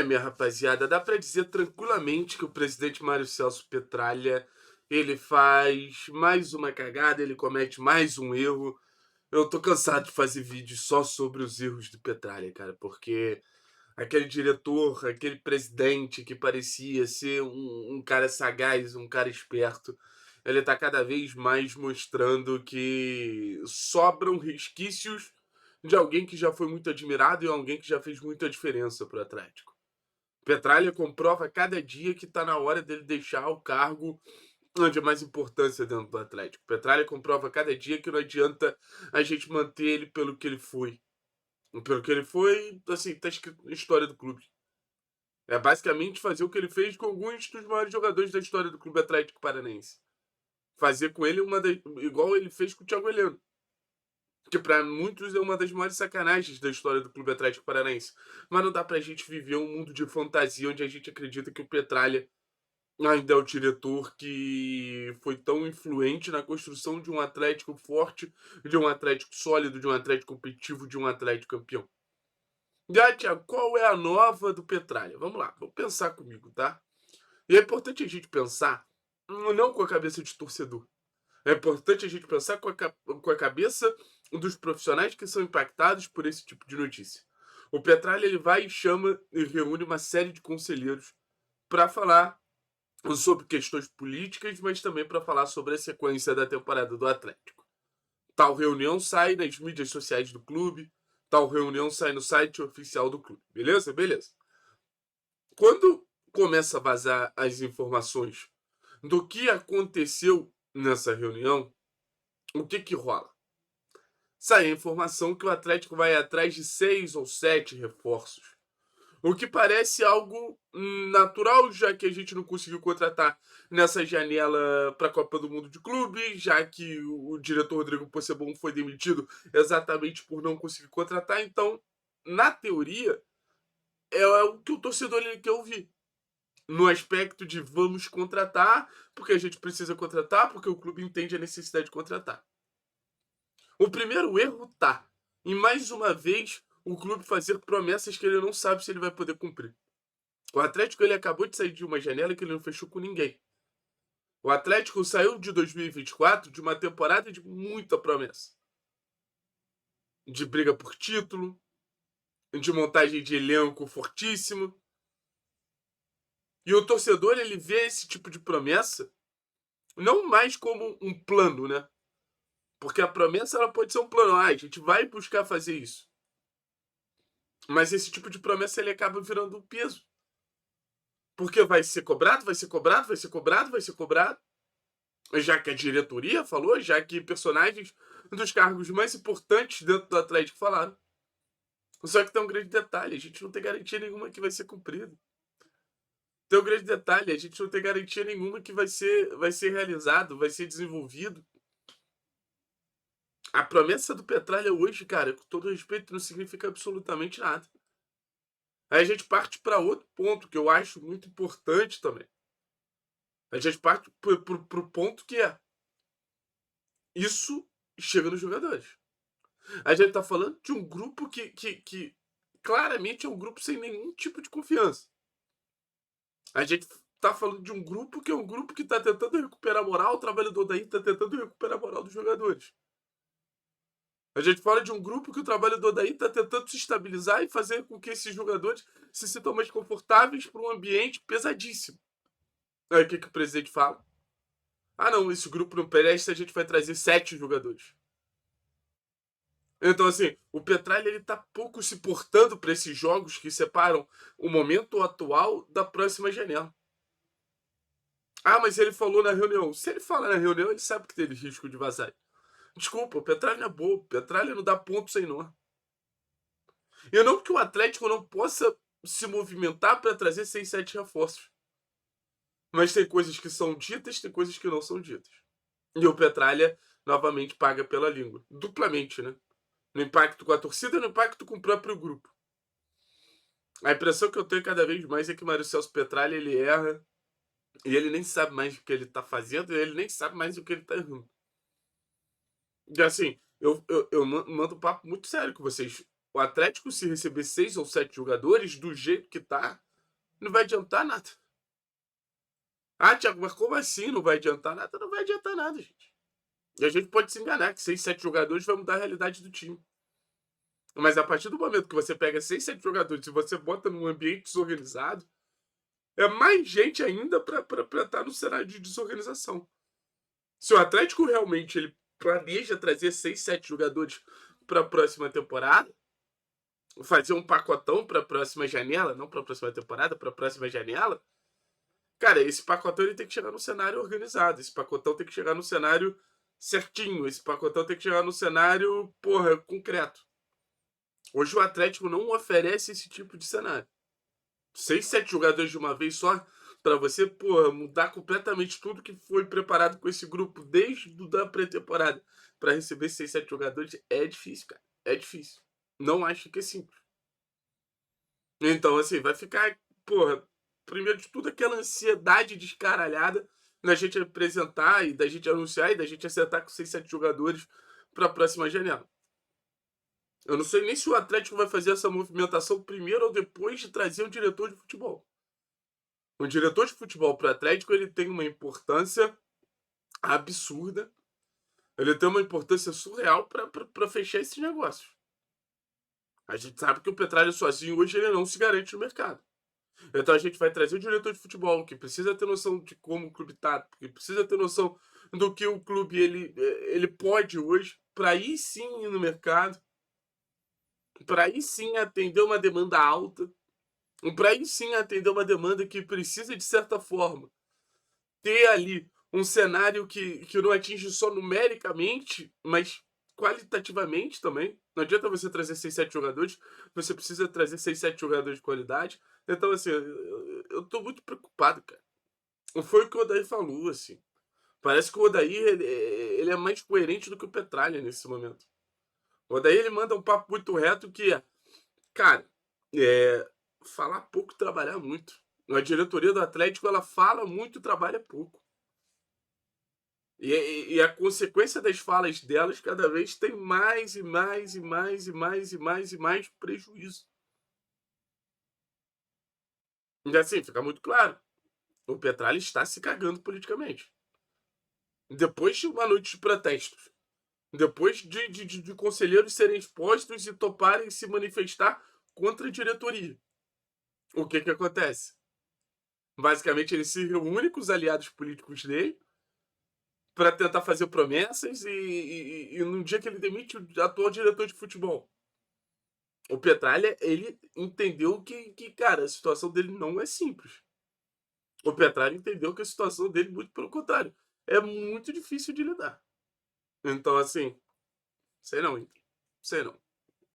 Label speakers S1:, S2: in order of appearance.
S1: Minha rapaziada, dá pra dizer tranquilamente que o presidente Mário Celso Petralha, ele faz mais uma cagada, ele comete mais um erro. Eu tô cansado de fazer vídeo só sobre os erros do Petralha, cara, porque aquele diretor, aquele presidente que parecia ser um cara sagaz, um cara esperto, ele tá cada vez mais mostrando que sobram resquícios de alguém que já foi muito admirado e alguém que já fez muita diferença pro Atlético. Petralha comprova cada dia que está na hora dele deixar o cargo onde é mais importância dentro do Atlético. Petralha comprova cada dia que não adianta a gente manter ele pelo que ele foi. Pelo que ele foi, assim, tá escrito na história do clube. É basicamente fazer o que ele fez com alguns dos maiores jogadores da história do Clube Atlético Paranaense. Fazer com ele igual ele fez com o Thiago Heleno. Que para muitos é uma das maiores sacanagens da história do Clube Atlético Paranaense. Mas não dá pra gente viver um mundo de fantasia onde a gente acredita que o Petralha ainda é o diretor que foi tão influente na construção de um Atlético forte, de um Atlético sólido, de um Atlético competitivo, de um Atlético campeão. Tiago, qual é a nova do Petralha? Vamos lá, vamos pensar comigo, tá? E é importante a gente pensar não com a cabeça de torcedor. É importante a gente pensar com a cabeça dos profissionais que são impactados por esse tipo de notícia. O Petralha ele vai e chama e reúne uma série de conselheiros para falar sobre questões políticas, mas também para falar sobre a sequência da temporada do Atlético. Tal reunião sai nas mídias sociais do clube, tal reunião sai no site oficial do clube. Beleza? Beleza. Quando começa a vazar as informações do que aconteceu nessa reunião, o que rola? Sai a informação que o Atlético vai atrás de 6 ou 7 reforços. O que parece algo natural, já que a gente não conseguiu contratar nessa janela para a Copa do Mundo de Clube, já que o diretor Rodrigo Possebon foi demitido exatamente por não conseguir contratar. Então, na teoria, é o que o torcedor ele quer ouvir. No aspecto de vamos contratar, porque a gente precisa contratar, porque o clube entende a necessidade de contratar. O primeiro erro tá em, mais uma vez, o clube fazer promessas que ele não sabe se ele vai poder cumprir. O Atlético ele acabou de sair de uma janela que ele não fechou com ninguém. O Atlético saiu de 2024 de uma temporada de muita promessa. De briga por título, de montagem de elenco fortíssimo. E o torcedor ele vê esse tipo de promessa não mais como um plano, né? Porque a promessa ela pode ser um plano. A gente vai buscar fazer isso. Mas esse tipo de promessa ele acaba virando um peso. Porque vai ser cobrado, vai ser cobrado, vai ser cobrado, vai ser cobrado. Já que a diretoria falou, já que personagens dos cargos mais importantes dentro do Atlético falaram. Só que tem um grande detalhe, a gente não tem garantia nenhuma que vai ser cumprido. Tem um grande detalhe, a gente não tem garantia nenhuma que vai ser realizado, vai ser desenvolvido. A promessa do Petralha hoje, cara, com todo respeito, não significa absolutamente nada. Aí a gente parte para outro ponto que eu acho muito importante também. A gente parte pro ponto que é isso chega nos jogadores. A gente tá falando de um grupo que claramente é um grupo sem nenhum tipo de confiança. A gente tá falando de um grupo que é um grupo que tá tentando recuperar a moral, o trabalhador daí tá tentando recuperar a moral dos jogadores. A gente fala de um grupo que o trabalhador daí tá tentando se estabilizar e fazer com que esses jogadores se sintam mais confortáveis para um ambiente pesadíssimo. Aí o que o presidente fala? Ah não, esse grupo não presta, a gente vai trazer 7 jogadores. Então, assim, o Petralha ele tá pouco se portando para esses jogos que separam o momento atual da próxima janela. Ah, mas ele falou na reunião. Se ele fala na reunião, ele sabe que teve risco de vazar. Desculpa, o Petralha é bobo. O Petralha não dá ponto sem nó. E não que o Atlético não possa se movimentar para trazer 6, 7 reforços. Mas tem coisas que são ditas, tem coisas que não são ditas. E o Petralha novamente paga pela língua. Duplamente, né? No impacto com a torcida e no impacto com o próprio grupo. A impressão que eu tenho cada vez mais é que o Mário Celso Petralha ele erra e ele nem sabe mais o que ele tá fazendo e ele nem sabe mais o que ele tá errando. E assim, eu mando um papo muito sério com vocês. O Atlético, se receber 6 ou 7 jogadores, do jeito que tá, não vai adiantar nada. Ah, Thiago, mas como assim não vai adiantar nada? Não vai adiantar nada, gente. E a gente pode se enganar que 6, 7 jogadores vai mudar a realidade do time. Mas a partir do momento que você pega 6, 7 jogadores e você bota num ambiente desorganizado, é mais gente ainda para estar no cenário de desorganização. Se o Atlético realmente ele planeja trazer 6, 7 jogadores para a próxima temporada, fazer um pacotão para a próxima janela, não para a próxima temporada, para a próxima janela, cara, esse pacotão ele tem que chegar no cenário organizado, esse pacotão tem que chegar no cenário certinho, esse pacotão tem que chegar no cenário, porra, concreto. Hoje o Atlético não oferece esse tipo de cenário. 6, 7 jogadores de uma vez só para você, porra, mudar completamente tudo que foi preparado com esse grupo desde a pré-temporada para receber 6, 7 jogadores é difícil, cara. É difícil. Não acho que é simples. Então, assim, vai ficar, porra, primeiro de tudo, aquela ansiedade descaralhada da gente apresentar e da gente anunciar e da gente acertar com 6, 7 jogadores para a próxima janela. Eu não sei nem se o Atlético vai fazer essa movimentação primeiro ou depois de trazer um diretor de futebol. O diretor de futebol para o Atlético ele tem uma importância absurda. Ele tem uma importância surreal para fechar esses negócios. A gente sabe que o Petralha sozinho hoje ele não se garante no mercado. Então a gente vai trazer o diretor de futebol que precisa ter noção de como o clube está, que precisa ter noção do que o clube ele pode hoje, para aí sim ir no mercado, para aí sim atender uma demanda alta, para aí sim atender uma demanda que precisa, de certa forma, ter ali um cenário que não atinge só numericamente, mas qualitativamente também. Não adianta você trazer 6, 7 jogadores, você precisa trazer 6, 7 jogadores de qualidade. Então, assim, eu tô muito preocupado, cara. Foi o que o Odair falou, assim. Parece que o Odair ele é mais coerente do que o Petralha nesse momento. O Odair ele manda um papo muito reto que é, cara, falar pouco e trabalhar muito. A diretoria do Atlético ela fala muito e trabalha pouco. E a consequência das falas delas cada vez tem mais e mais e mais e mais e mais e mais prejuízo. E assim, fica muito claro, o Petralha está se cagando politicamente. Depois de uma noite de protestos, depois de conselheiros serem expostos e toparem se manifestar contra a diretoria, o que acontece? Basicamente, ele se reúne com os aliados políticos dele para tentar fazer promessas e no dia que ele demite o atual diretor de futebol, o Petralha, ele entendeu que, cara, a situação dele não é simples. O Petralha entendeu que a situação dele, muito pelo contrário, é muito difícil de lidar. Então, assim, sei não, hein? Sei não.